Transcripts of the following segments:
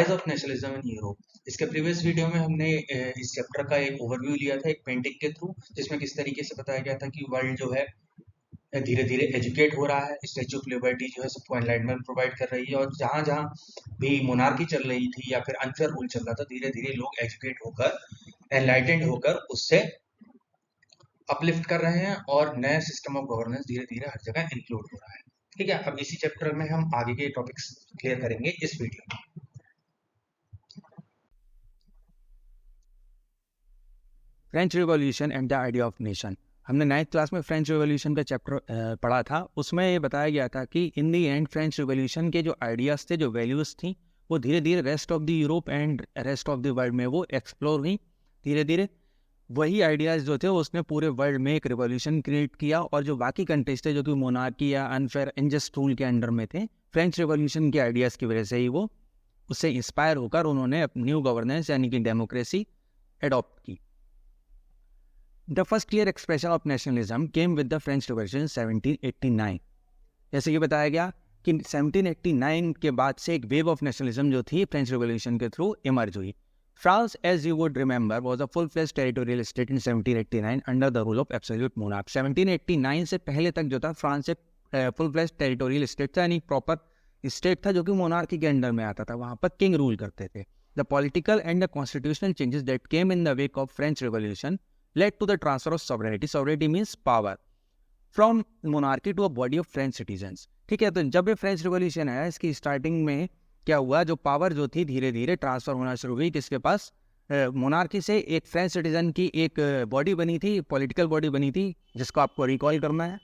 Rise of nationalism in Europe. इसके previous video में हमने इस चैप्टर का एक ओवरव्यू लिया था एक पेंटिंग के थ्रू, जिसमें किस तरीके से बताया गया था कि वर्ल्ड जो है धीरे धीरे एजुकेट हो रहा है। स्टैच्यू ऑफ लिबर्टी जो है सबको एनलाइटमेंट प्रोवाइड कर रही है, और जहां जहां भी मोनार्की चल रही थी या फिर अनफेयर रूल चल रहा था, धीरे धीरे लोग एजुकेट होकर, एनलाइटेंड होकर उससे अपलिफ्ट कर रहे हैं और नया सिस्टम ऑफ गवर्नेंस धीरे धीरे हर जगह इंक्लूड हो रहा है। ठीक है, अब इसी चैप्टर में हम आगे के टॉपिक्स क्लियर करेंगे इस वीडियो में। French revolution and the idea of nation. हमने 9th क्लास में फ्रेंच रिवॉल्यूशन का चैप्टर पढ़ा था। उसमें ये बताया गया था कि इन दी एंड फ्रेंच रिवॉल्यूशन के जो आइडियाज़ थे, जो वैल्यूज़ थी, वो धीरे धीरे rest of the Europe and rest of the world में वो एक्सप्लोर हुई। धीरे धीरे वही आइडियाज़ जो थे उसने पूरे वर्ल्ड में एक रिवॉल्यूशन क्रिएट किया, और जो बाकी कंट्रीज थे जो कि मोनार्की या अनफेयर इनजस्ट रूल के अंडर में थे, फ्रेंच रिवॉल्यूशन के आइडियाज़ की वजह से ही वो उससे इंस्पायर होकर उन्होंने न्यू गवर्नेंस यानी कि डेमोक्रेसी एडॉप्ट की। The first clear expression of nationalism came with the French Revolution 1789। जैसे कि बताया गया कि 1789 के बाद से एक वेव ऑफ नेशनलिज्म जो थी फ्रेंच रिवॉल्यूशन के थ्रू इमर्ज हुई। France, as you would remember, was a full fledged territorial state in 1789 under the rule of absolute monarch. 1789 से पहले तक जो था फ्रांस एक फुल फ्लेज्ड टेरिटोरियल स्टेट था, यानी प्रॉपर स्टेट था जो कि मोनार्की के अंडर में आता था। वहाँ पर किंग रूल करते थे। The political and the constitutional changes that came in the wake of French revolution led to the transfer of sovereignty। Sovereignty means power from monarchy to a body of French citizens। ठीक है, तो जब ये French revolution आया, इसकी starting में क्या हुआ, जो पावर जो थी धीरे धीरे ट्रांसफर होना शुरू हुई किसके पास, मोनार्की से एक फ्रेंच सिटीजन की एक बॉडी बनी थी, पॉलिटिकल बॉडी बनी थी, जिसको आपको रिकॉल करना है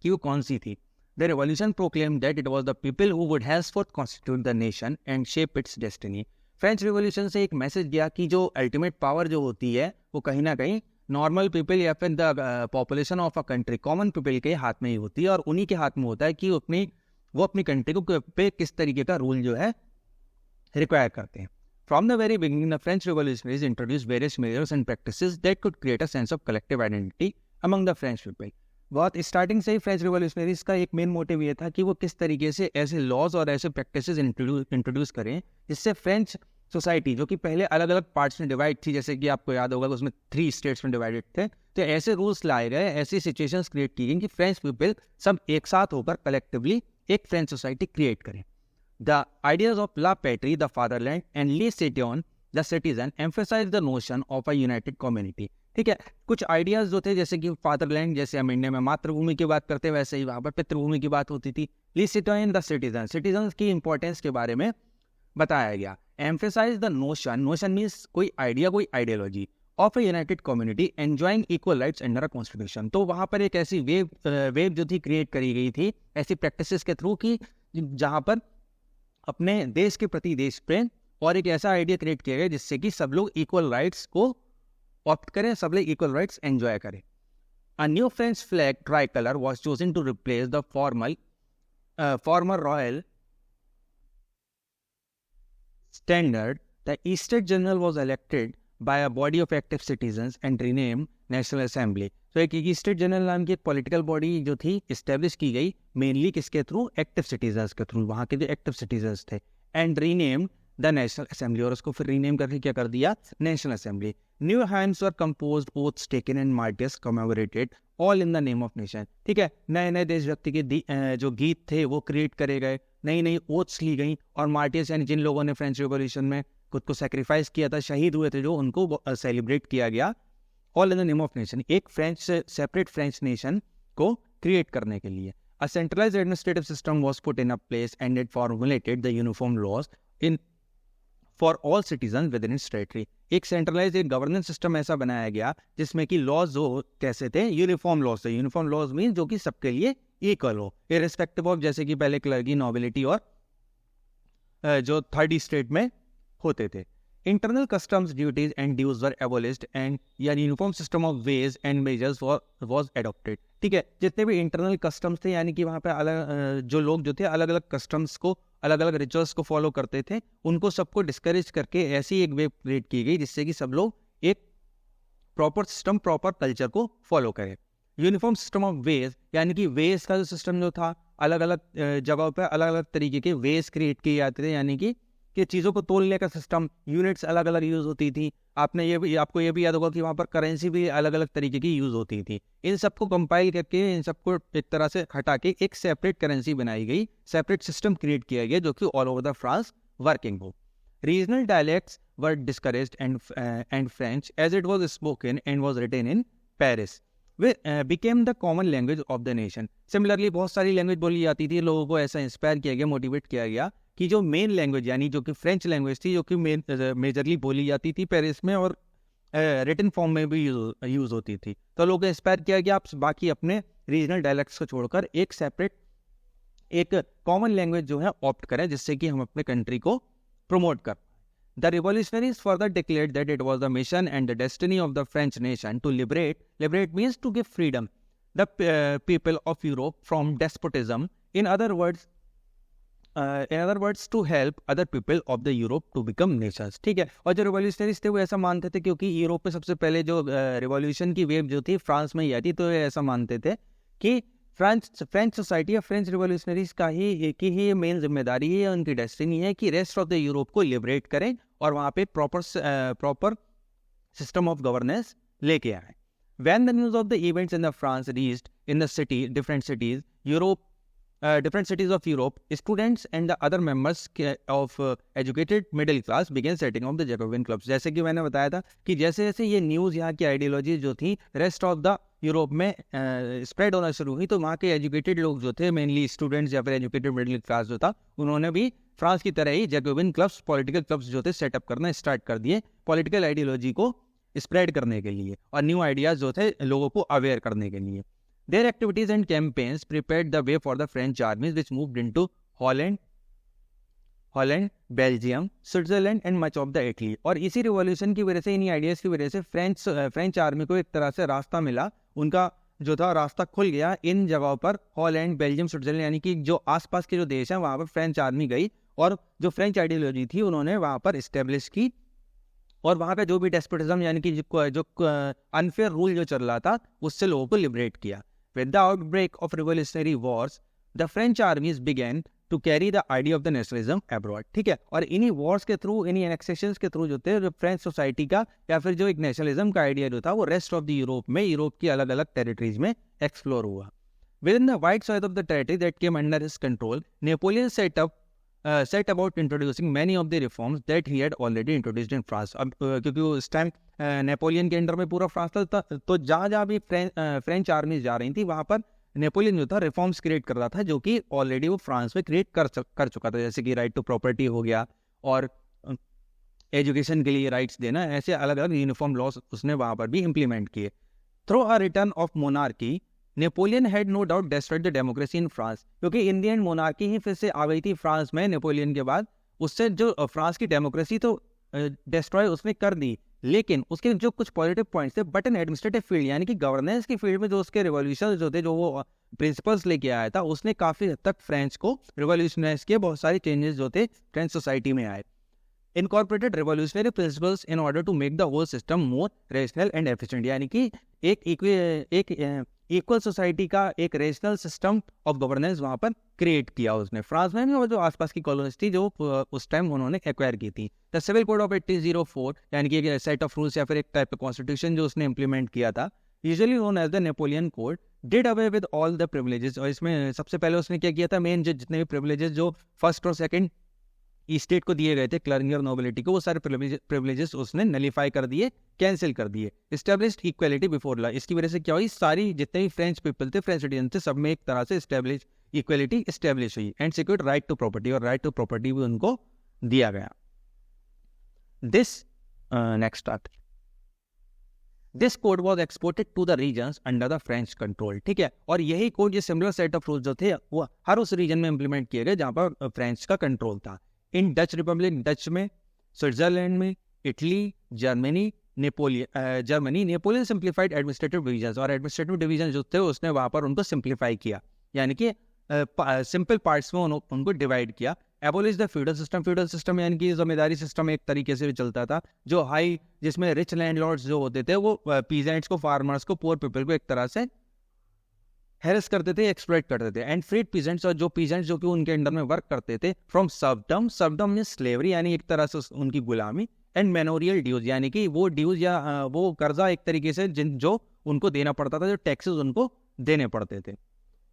कि वो कौन सी थी। The revolution proclaimed that it was the people who would henceforth constitute the nation and shape its destiny। French revolution से एक मैसेज गया कि जो अल्टीमेट पावर जो होती है वो कहीं ना कहीं नॉर्मल पीपल या फिर the population of a country, common people के हाथ में ही होती है, और उन्हीं के हाथ में होता है कि वो अपनी कंट्री को पे किस तरीके का रूल जो है रिक्वायर करते हैं। From the very beginning the French revolutionaries introduce various measures and practices that could create a sense of collective identity among the French people. बहुत स्टार्टिंग से ही फ्रेंच रिवॉल्यूशनरीज का एक मेन मोटिव ये था कि वो किस तरीके से ऐसे लॉज और ऐसे प्रैक्टिसेस इंट्रोड्यूस करें जिससे फ्रेंच सोसाइटी, जो कि पहले अलग अलग पार्ट्स में डिवाइड थी, जैसे कि आपको याद होगा उसमें 3 स्टेट्स में डिवाइडेड थे, तो ऐसे रूल्स लाए गए, ऐसी सिचुएशंस क्रिएट की गई कि फ्रेंच पीपल सब एक साथ होकर कलेक्टिवली एक फ्रेंच सोसाइटी क्रिएट करें। The ideas of la patrie, the fatherland and le citizen the citizen emphasise the notion of a united community. ठीक है, कुछ आइडियाज जो थे, जैसे कि फादरलैंड, जैसे हम इंडिया में मातृभूमि की बात करते हैं वैसे ही वहाँ पर पितृभूमि की बात होती थी। ले सिटिजन द सिटीजन, सिटीजन की इंपॉर्टेंस के बारे में बताया गया। Emphasize the notion, notion means कोई आइडिया, कोई ideology, of a united community enjoying equal rights under a constitution. तो वहाँ पर एक ऐसी वेव जो थी क्रिएट करी गई थी ऐसी प्रैक्टिसेस के थ्रू की जहाँ पर अपने देश के प्रति देश प्रेम और एक ऐसा आइडिया क्रिएट किया गया जिससे कि सब लोग इक्वल राइट्स को ऑप्ट करें, सब लोग इक्वल राइट्स एंजॉय करें। A new French flag tricolour was chosen to replace the former royal standard। The States General was elected by a body of active citizens and renamed National Assembly। तो एक state general नाम की एक political body जो थी establish की गई, mainly किसके थ्रू, एक्टिव सिटीजन्स के थ्रू, वहाँ के जो एक्टिव सिटीजन्स थे, and rename the national assembly, और उसको फिर रीनेम करके क्या कर दिया, national assembly. New hymns were composed, oaths taken and martyrs commemorated, all in the name of nation. ठीक है, नए नए देशभक्ति के जो गीत थे वो क्रिएट करे गए, नई नई ओथ्स ली गई, और मार्टियर्स यानी जिन लोगों ने फ्रेंच रिवॉल्यूशन में खुद को सेक्रीफाइस किया था, शहीद हुए थे जो, उनको सेलिब्रेट किया गया, all in the name of nation, एक फ्रेंच सेपरेट फ्रेंच नेशन को क्रिएट करने के लिए। A centralised administrative system was put in a place and it formulated the uniform laws in for all citizen within its territory. एक centralise एक governance system ऐसा बनाया गया जिसमें कि लॉज जो कैसे थे, यूनिफॉर्म लॉज थे। यूनिफॉर्म लॉज मीन जो कि सबके लिए इक्वल हो, इररिस्पेक्टिव ऑफ, जैसे कि पहले क्लर्की, नोबिलिटी और जो थर्ड स्टेट में होते थे। Internal customs duties and dues were abolished and यार uniform system of weights and measures was adopted. ठीक है, जितने भी इंटरनल कस्टम्स थे, यानी कि वहाँ पे अलग जो लोग जो थे अलग अलग कस्टम्स को, अलग अलग रिचुअल्स को फॉलो करते थे, उनको सबको डिस्करेज करके ऐसी एक वेव क्रिएट की गई जिससे कि सब लोग एक प्रॉपर सिस्टम, प्रॉपर कल्चर को फॉलो करें। यूनिफॉर्म सिस्टम ऑफ वेज, यानी कि वेज का जो सिस्टम जो था, अलग अलग जगहों पर अलग अलग तरीके के वेज क्रिएट किए जाते थे, यानी कि कि चीज़ों को तोलने का सिस्टम, यूनिट्स अलग अलग यूज़ होती थी। आपको ये भी याद होगा कि वहाँ पर करेंसी भी अलग अलग तरीके की यूज़ होती थी। इन सबको कंपाइल करके, इन सबको एक तरह से हटा के एक सेपरेट करेंसी बनाई गई, सेपरेट सिस्टम क्रिएट किया गया जो कि all over the France working हो। Regional dialects were discouraged and French as it was spoken and was written in Paris became the common language of the nation. Similarly, बहुत सारी language बोली जाती थी, लोगों को ऐसा इंस्पायर किया गया, मोटिवेट किया गया कि जो मेन लैंग्वेज यानी जो कि फ्रेंच लैंग्वेज थी, जो कि मेजरली बोली जाती थी पेरिस में और रिटन फॉर्म में भी यूज़ होती थी, तो लोगों को इंस्पायर किया गया आप बाकी अपने रीजनल डायलेक्ट्स को छोड़कर एक सेपरेट, एक कॉमन लैंग्वेज जो है ऑप्ट करें, जिससे कि हम अपने कंट्री को प्रमोट कर। The revolutionaries further declared that it was the mission and the destiny of the French nation to liberate means to give freedom, the people of Europe from despotism. In other words, to help other people of the Europe to become nations. ठीक है, और जो revolutionaries थे वो ऐसा मानते थे, क्योंकि यूरोप में सबसे पहले जो रिवॉल्यूशन की वेव जो थी फ्रांस में ही आई थी, तो ये ऐसा मानते थे कि फ्रेंच सोसाइटी या फ्रेंच रिवॉल्यूशनरीज का ही एक ही मेन जिम्मेदारी है, उनकी डेस्टिनी है कि रेस्ट ऑफ द यूरोप को लिबरेट करें और वहाँ पे प्रॉपर सिस्टम ऑफ गवर्नेंस लेके आए। When the news of the events in the France reached in the different cities of Europe, students and the other members of educated middle class began setting up the Jacobin clubs. जैसे कि मैंने बताया था कि जैसे जैसे ये news, यहाँ की आइडियोलॉजी जो थी रेस्ट ऑफ द यूरोप में स्प्रेड होना शुरू हुई, तो वहाँ के एजुकेटेड लोग जो थे, मेनली स्टूडेंट्स या फिर एजुकेटेड मिडिल क्लास जो था, उन्होंने भी फ्रांस की तरह ही जैकोबिन क्लब्स, पॉलिटिकल क्लब्स जो थे सेटअप करना स्टार्ट कर दिए, पॉलिटिकल आइडियोलॉजी को स्प्रेड करने के लिए और न्यू आइडियाज जो थे लोगों को अवेयर करने के लिए। Their activities and campaigns prepared the way for the French armies which moved into Holland, Belgium, Switzerland and much of the Italy. और इसी रिवॉल्यूशन की वजह से, इन्हीं आइडियाज़ की वजह से फ्रेंच आर्मी को एक तरह से रास्ता मिला, उनका जो था रास्ता खुल गया इन जगहों पर, हॉलैंड, बेल्जियम, स्विट्जरलैंड, यानी कि जो आसपास के जो देश हैं वहाँ पर फ्रेंच आर्मी गई और जो फ्रेंच आइडियोलॉजी थी उन्होंने वहाँ पर इस्टेब्लिश की, और वहाँ पे जो भी डेस्पोटिज्म यानी कि जो अनफेयर रूल जो चल रहा था उससे लोगों को लिबरेट किया। With the outbreak of revolutionary wars, the French armies began to carry the idea of the nationalism abroad. ठीक है, और इन्हीं वॉर्स के थ्रू, इन्हीं एनेक्सेशंस के थ्रू जो थे, जो फ्रेंच सोसाइटी का या फिर जो एक नेशनलिज्म का आइडिया जो था वो रेस्ट ऑफ द यूरोप में, यूरोप की अलग अलग टेरिटरीज में एक्सप्लोर हुआ। Within the wide swath of the territory that came under his control, Napoleon set about introducing many of the reforms that he had already introduced in France. अब क्योंकि उस time Napoleon के under में पूरा France था, तो जहाँ जहाँ भी फ्रेंच आर्मी जा रही थी वहाँ पर नेपोलियन जो था रिफॉर्म्स क्रिएट कर रहा था, जो कि ऑलरेडी वो फ्रांस में क्रिएट कर चुका था, जैसे कि राइट टू प्रॉपर्टी हो गया और एजुकेशन के लिए राइट्स देना, ऐसे अलग अलग यूनिफॉर्म लॉज उसने वहाँ पर भी इम्प्लीमेंट किए। Through a return of monarchy, Napoleon had no doubt destroyed the democracy in France, क्योंकि इंडियन मोनार्की ही फिर से आ गई थी फ्रांस में नेपोलियन के बाद, उससे जो फ्रांस की डेमोक्रेसी तो डिस्ट्रॉय उसने कर दी, लेकिन उसके जो कुछ पॉजिटिव पॉइंट्स थे, बट इन एडमिनिस्ट्रेटिव फील्ड यानी कि गवर्नेंस की फील्ड में जो उसके रिवॉल्यूशन जो थे, जो वो प्रिंसिपल्स लेके आया था, उसने काफ़ी हद तक फ्रेंच को रिवॉल्यूशनाइज किए, बहुत सारे चेंजेस जो थे फ्रेंच सोसाइटी में आए। Incorporated revolutionary principles in order to make the whole system more rational and efficient, यानी कि एक इक्वल सोसाइटी का एक रेशनल सिस्टम ऑफ गवर्नेंस वहाँ पर क्रिएट किया उसने, फ्रांस में भी और जो आसपास की कॉलोनीज थी जो उस टाइम उन्होंने एक्वायर की थी। द सिविल कोड ऑफ 1804 यानी कि एक सेट ऑफ रूल्स या फिर एक टाइप का कॉन्स्टिट्यूशन जो उसने इंप्लीमेंट किया था, usually known as the Napoleon code, did away with all the privileges. और इसमें सबसे पहले उसने क्या किया था, मेन जो जितने भी प्रिविलेजेस जो फर्स्ट और सेकंड स्टेट को दिए गए थे, क्लर्जी और नोबिलिटी को, वो सारे प्रिविलेजेस उसने नलीफाई कर दिए, कैंसिल कर दिए। एस्टेब्लिश्ड इक्वलिटी बिफोर लॉ, इसकी वजह से क्या हुई, सारी जितने भी फ्रेंच पीपल थे, फ्रेंच सिटीजन थे, सब में एक तरह से इक्वलिटी एस्टेब्लिश हुई। And secured right to property, और राइट टू प्रॉपर्टी भी उनको दिया गया। This code was exported to the regions under the French control. ठीक है, और यही कोड, ये सिमिलर सेट ऑफ रूल्स जो थे वो हर उस रीजन में इंप्लीमेंट किए गए जहाँ पर फ्रेंच का कंट्रोल था। इन डच रिपब्लिक, डच में, स्विट्जरलैंड में, Italy, Germany, Napoleon simplified administrative division, और एडमिनिस्ट्रेटिव डिवीजन जो थे उसने वहाँ पर उनको सिंप्लीफाई किया, यानी कि सिंपल पार्ट्स में उनको डिवाइड किया। एबोलिश द फ्यूडल सिस्टम यानी कि जमींदारी सिस्टम एक तरीके से भी चलता था, जो हाई, जिसमें रिच लैंडलॉर्ड्स जो होते थे वो पीजेंट्स को, फार्मर्स को, पुअर पीपल को एक तरह से हैरेस करते थे, एक्सप्लॉइट करते थे। एंड फ्रीड पीजेंट्स, और जो पीजेंट्स जो कि उनके अंडर में वर्क करते थे, फ्रॉम सर्वडम, सर्वडम में स्लेवरी यानी एक तरह से उनकी गुलामी, एंड मेनोरियल ड्यूज यानी कि वो ड्यूज या वो कर्जा एक तरीके से जो उनको देना पड़ता था, जो टैक्सेस उनको देने पड़ते थे।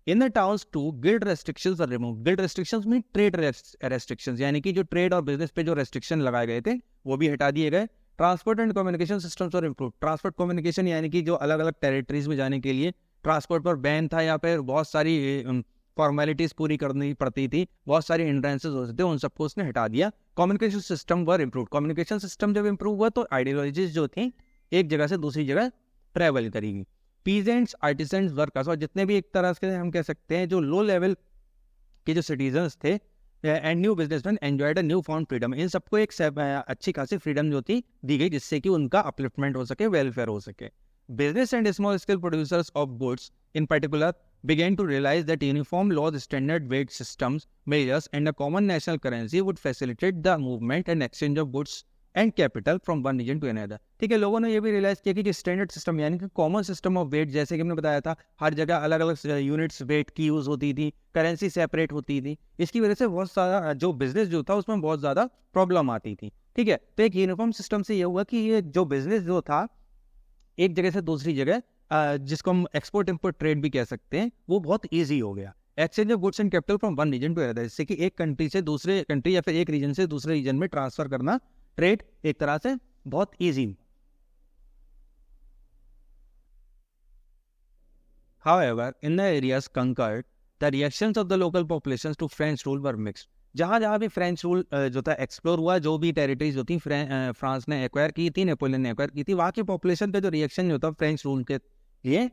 In the towns too guild restrictions are remove. Guild restrictions mean trade restrictions, यानी कि जो ट्रेड और बिजनेस पे जो रेस्ट्रिक्शन लगाए गए थे वो भी हटा दिए गए। Transport and communication systems are improve. Transport communication यानी कि जो अलग अलग टेरिटरीज में जाने के लिए ट्रांसपोर्ट पर बैन था, या फिर बहुत सारी फॉर्मेलिटीज पूरी करनी पड़ती थी, बहुत सारी हिंड्रेंसेस होते थे, उन सबको उसने हटा दिया। कम्युनिकेशन सिस्टम वर इम्प्रूव। कम्युनिकेशन सिस्टम जब इम्प्रूव हुआ तो आइडियोलॉजीज जो थी एक जगह से दूसरी जगह ट्रेवल करेगी। पीजेंट्स, आर्टिसंस, वर्कर्स, और जितने भी एक तरह से हम कह सकते हैं जो लो लेवल के जो सिटीजन्स थे and new businessmen enjoyed a new found freedom. इन सबको एक अच्छी खासी फ्रीडम जो थी दी गई, जिससे कि उनका अपलिफ्टमेंट हो सके, वेलफेयर हो सके। Business and small scale producers of goods in particular began to realize that uniform laws, standard wage systems, measures, and a common national currency would facilitate the movement and exchange of goods and capital from one region to another। ठीक है, लोगों ने ये भी realise किया कि standard system यानी कि कॉमन सिस्टम ऑफ वेट, जैसे कि हमने बताया था हर जगह अलग अलग यूनिट्स वेट की यूज होती थी, करेंसी सेपरेट होती थी, इसकी वजह से बहुत सारा जो बिजनेस जो था उसमें बहुत ज़्यादा प्रॉब्लम आती थी। ठीक है, तो एक यूनिफॉर्म सिस्टम से ये हुआ कि ये जो बिजनेस जो था एक जगह से दूसरी जगह, जिसको हम एक्सपोर्ट इम्पोर्ट ट्रेड भी कह सकते हैं, वो बहुत ईजी हो गया। Exchange of goods and capital from one region to another, जिससे कि एक कंट्री से दूसरे कंट्री या फिर एक रीजन से दूसरे रीजन में ट्रांसफर करना, ट्रेड एक तरह से बहुत easy. However, in the areas conquered, the reactions of the local populations to French rule were mixed। जहाँ भी फ्रेंच रूल जो था एक्सप्लोर हुआ, जो भी टेरिटरीज जो थी फ्रांस ने एक्वायर की थी, नेपोलियन ने एक्वायर की थी, वहाँ की पॉपुलेशन का जो रिएक्शन जो था फ्रेंच रूल के लिए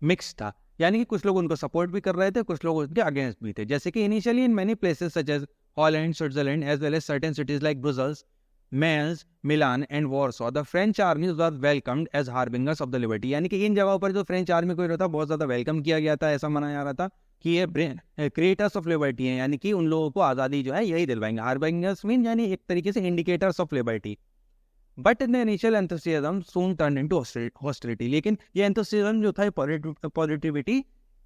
मिक्स था। यानी कि कुछ लोग उनको सपोर्ट भी कर रहे थे, कुछ लोग उनके अगेंस्ट भी थे। जैसे कि initially in many places such as Holland, Switzerland, as well as certain cities like Brussels, Mainz, Milan and Warsaw, the French army was welcomed as harbingers of the liberty. यानी कि इन जगहों पर जो फ्रेंच आर्मी को रहता बहुत ज़्यादा welcome किया गया था, ऐसा माना जा रहा था कि ये क्रिएटर्स ऑफ लिबर्टी हैं, यानी कि उन लोगों को आज़ादी जो है यही दिलवाएंगे। हार्बिंगर्स मीन यानी एक तरीके से indicators of liberty. But in the initial enthusiasm soon turn into hostility. लेकिन ये एंथुसियाज्म जो था, पॉजिटिविटी,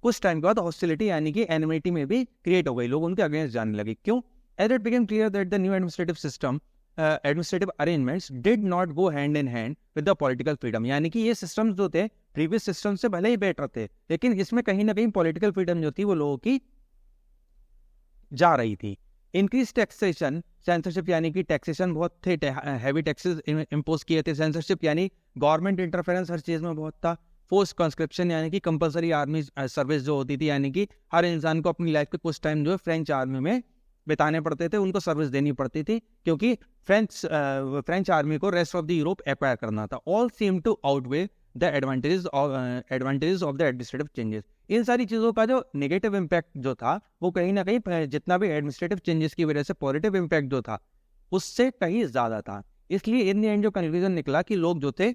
कुछ टाइम के बाद हॉस्टिलिटी यानी कि एनिमिटी में भी क्रिएट हो गई, लोग उनके अगेंस्ट जाने लगे। क्यों? As it became clear that the new administrative system, administrative arrangements did not go hand in hand with the political freedom. यानी कि ये सिस्टम्स जो थे प्रीवियस सिस्टम से भले ही बेटर थे, लेकिन इसमें कहीं ना कहीं पॉलिटिकल फ्रीडम जो थी वो लोगों की जा रही थी। इंक्रीज टैक्सेशन, सेंसरशिप यानी कि टैक्सेशन बहुत थे, हैवी टैक्सेस इम्पोज किए थे। सेंसरशिप यानी गवर्नमेंट इंटरफेरेंस हर चीज़ में बहुत था। फोर्स कंस्क्रिप्शन यानी कि कंपलसरी आर्मी सर्विस जो होती थी, यानी कि हर इंसान को अपनी लाइफ के कुछ टाइम जो है फ्रेंच आर्मी में बिताने पड़ते थे, उनको सर्विस देनी पड़ती थी, क्योंकि फ्रेंच आर्मी को rest of the Europe acquire करना था। All seem to outweigh the advantages of the administrative changes. इन सारी चीज़ों का जो नेगेटिव इम्पैक्ट जो था वो कहीं ना कहीं जितना भी एडमिनिस्ट्रेटिव चेंजेस की वजह से पॉजिटिव इम्पैक्ट जो था उससे कहीं ज़्यादा था। इसलिए इन द एंड जो कंक्लूजन निकला कि लोग जो थे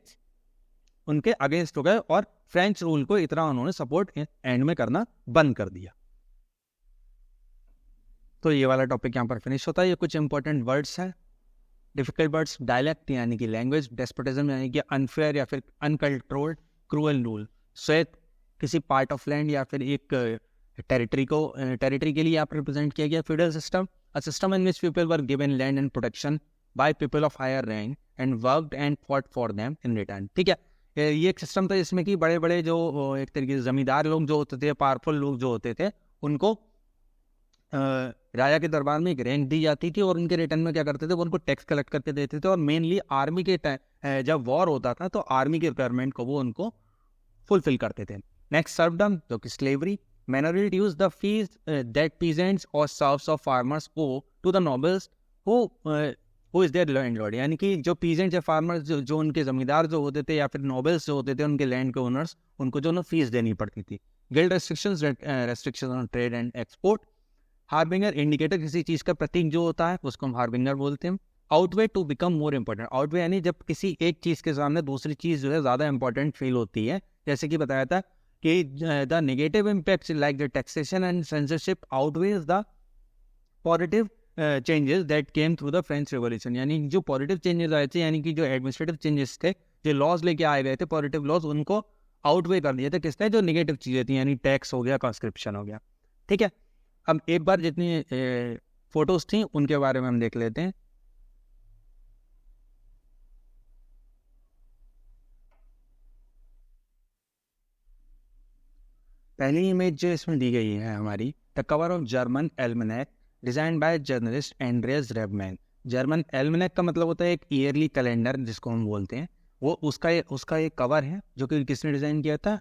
उनके अगेंस्ट हो गए और फ्रेंच रूल को इतना उन्होंने सपोर्ट एंड में करना बंद कर दिया। तो ये वाला टॉपिक यहाँ पर फिनिश होता है। ये कुछ इंपॉर्टेंट वर्ड्स हैं, डिफिकल्ट वर्ड्स, डायलेक्ट यानी कि लैंग्वेज, डेस्पोटिज्म यानी कि अनफेयर या फिर अनकंट्रोल्ड क्रूअल रूल, स्वेत किसी पार्ट ऑफ लैंड या फिर एक टेरिटरी के लिए यहाँ पर रिप्रेजेंट किया गया। Feudal system, a system in which people were given land and protection by people of higher rank and worked and fought for them in return. ठीक है, ये एक सिस्टम था जिसमें कि बड़े बड़े जो एक तरीके से जमींदार लोग जो होते थे, पावरफुल लोग जो होते थे, उनको राजा के दरबार में एक रैंक दी जाती थी और उनके रिटर्न में क्या करते थे, वो उनको टैक्स कलेक्ट करके देते थे। और मेनली आर्मी के जब वॉर होता था तो आर्मी के रिक्वायरमेंट को वो उनको फुलफिल करते थे। नेक्स्ट, सर्वडम जो कि slavery, manorial dues, the fees that peasants और serfs of farmers owe to the nobles who is their landlord. यानी कि जो पीजेंट्स या फार्मर्स जो उनके जमींदार जो होते थे या फिर नोबल्स जो होते थे, उनके लैंड के ओनर्स, उनको जो ना फीस देनी पड़ती थी। Guild restrictions on trade and export. Harbinger, indicator किसी चीज़ का प्रतीक जो होता है उसको हम हार्बिंगर बोलते हैं। Outweigh, to become more important. Outweigh यानी जब किसी एक चीज़ के सामने दूसरी चीज़ जो है ज़्यादा इंपॉर्टेंट फील होती है। जैसे कि बताया था कि the negative impacts like the taxation and censorship outweighs the positive changes that came through the French revolution. यानी जो पॉजिटिव चेंजेस आए थे, यानी कि जो एडमिनिस्ट्रेटिव चेंजेस थे, जो लॉज लेके आए गए थे, पॉजिटिव लॉज, उनको आउटवे कर दिए थे किसने, जो निगेटिव चीज़ें थी, यानी टैक्स हो गया, कॉन्स्क्रिप्शन हो गया। ठीक है, अब एक बार जितनी फोटोज थी उनके बारे में हम देख लेते हैं। पहली इमेज जो इसमें दी गई है हमारी, the cover of German almanac design by journalist Andreas Rebmann. German almanac का मतलब होता है एक ईयरली कैलेंडर जिसको हम बोलते हैं, वो उसका एक कवर है जो कि किसने डिजाइन किया था,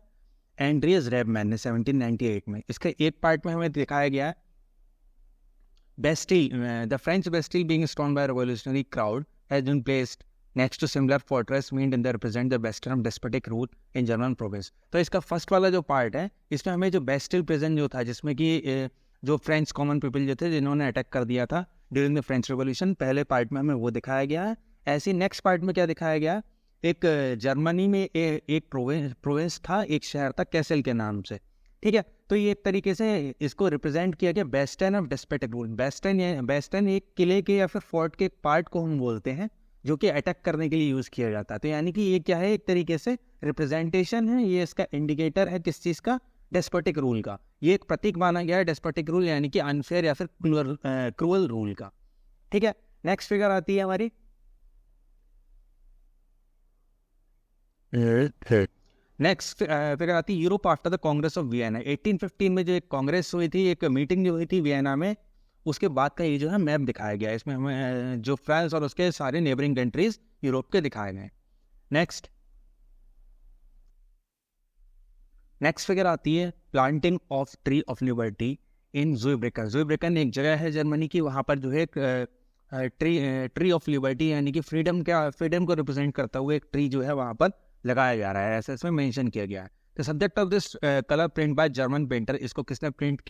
एंड्रियस रेबमैन ने 1798 में। इसके एक पार्ट में हमें दिखाया गया है Bastille, the French Bastille being stormed by a revolutionary crowd has been placed next to similar fortress meant in the represent the western despotic rule in German province। तो इसका फर्स्ट वाला जो पार्ट है, इसमें हमें जो बेस्टिल प्रेजेंट जो था, जिसमें कि जो फ्रेंच कॉमन पीपल जो थे जिन्होंने अटैक कर दिया था ड्यूरिंग द फ्रेंच रिवॉल्यूशन, पहले पार्ट में हमें वो दिखाया गया है। ऐसे नेक्स्ट पार्ट में क्या दिखाया गया, एक जर्मनी में एक प्रोविंस था, एक शहर था कैसल के नाम से। ठीक है, तो ये एक तरीके से इसको रिप्रेजेंट किया गया Western of despotic rule. Western एक किले के या फिर फोर्ट के पार्ट को हम बोलते हैं जो कि अटैक करने के लिए यूज किया जाता है। तो यानी कि ये क्या है, एक तरीके से रिप्रेजेंटेशन है, ये इसका इंडिकेटर है किस चीज का, डेस्पोटिक रूल का। ये एक प्रतीक माना गया है डेस्पोटिक रूल यानी कि अनफेयर या फिर क्रूअल रूल का। ठीक है, नेक्स्ट फिगर आती है हमारी नेक्स्ट फिगर आती है Europe after the Congress of Vienna. 1815 में जो एक कांग्रेस हुई थी, एक मीटिंग जो हुई थी वियना में, उसके बाद का ये जो है मैप दिखाया गया है। इसमें हमें जो फ्रांस और उसके सारे नेबरिंग कंट्रीज यूरोप के दिखाए गए। नेक्स्ट फिगर आती है planting of tree of liberty in Zweibrucken. Zweibrucken एक जगह है जर्मनी की, वहाँ पर जो है ट्री ऑफ लिबर्टी यानी कि फ्रीडम को रिप्रेजेंट करता हुआ एक ट्री जो है वहाँ पर लगाया जा रहा है, ऐसा इसमें मेंशन किया गया है। The subject of this colour print by German painter, इसको किसने पेंट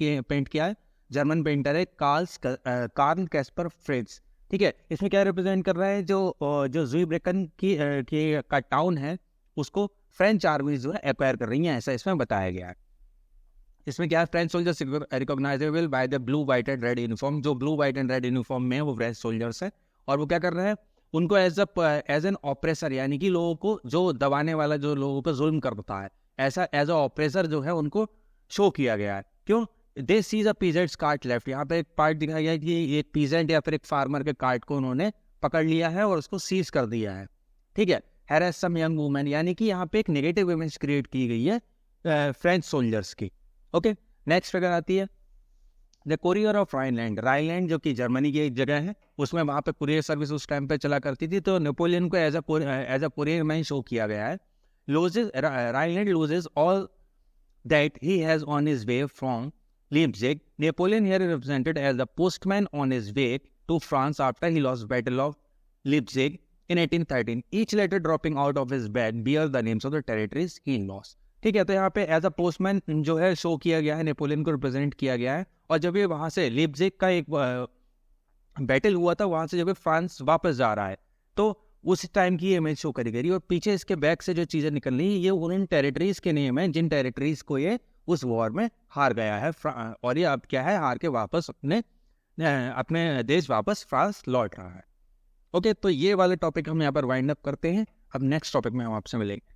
किया है, जर्मन पेंटर है कार्ल कैस्पर फ्रिट्ज। ठीक है, इसमें क्या रिप्रेजेंट कर रहा है, जो ज़ुइब्रेकन का टाउन है उसको फ्रेंच आर्मी जो है एक्वायर कर रही है, ऐसा इसमें बताया गया है। इसमें क्या है, French soldiers recognisable by the blue white and red uniform. जो blue white and red uniform में है वो फ्रेंच सोल्जर्स है, और वो क्या कर रहे हैं, उनको एज एन ऑपरेसर यानी कि लोगों को जो दबाने वाला, जो लोगों पर जुल्म करता है, ऐसा एज अ ऑपरेसर जो है उनको शो किया गया है। क्यों, they seize a peasant's cart left. यहाँ पे एक पार्ट दिखाया गया है कि एक पीजेंट या फिर एक फार्मर के कार्ट को उन्होंने पकड़ लिया है और उसको सीज कर दिया है। ठीक है, हैरेस सम यंग वुमेन, यानी कि यहाँ पे एक नेगेटिव इमेज क्रिएट की गई है फ्रेंच सोल्जर्स की। ओके, नेक्स्ट फिगर आती है the courier of Rhineland. Rhineland जो कि जर्मनी की एक जगह है, उसमें वहाँ पे कुरियर सर्विस उस टाइम पे चला करती थी, तो नेपोलियन को as a courier man show किया गया है। Rhineland loses all that he has on his way from Leipzig. Napoleon here represented as the postman on his way to France after he lost battle of Leipzig in 1813, each letter dropping out of his bed bear the names of the territories he lost। ठीक है, तो यहाँ पे as a postman जो है show किया गया है, नेपोलियन को रिप्रेजेंट किया गया है। और जब ये वहाँ से लीप्जिग का एक बैटल हुआ था, वहाँ से जब फ्रांस वापस जा रहा है, तो उस टाइम की इमेज शो करी गई। और पीछे इसके बैक से जो चीज़ें निकल रही है, ये उन टेरिटरीज के नेम है जिन टेरिटरीज को ये उस वॉर में हार गया है, और ये अब क्या है, हार के वापस अपने देश वापस फ्रांस लौट रहा है। ओके, तो ये वाले टॉपिक हम यहाँ पर वाइंड अप करते हैं। अब नेक्स्ट टॉपिक में हम आपसे मिलेंगे।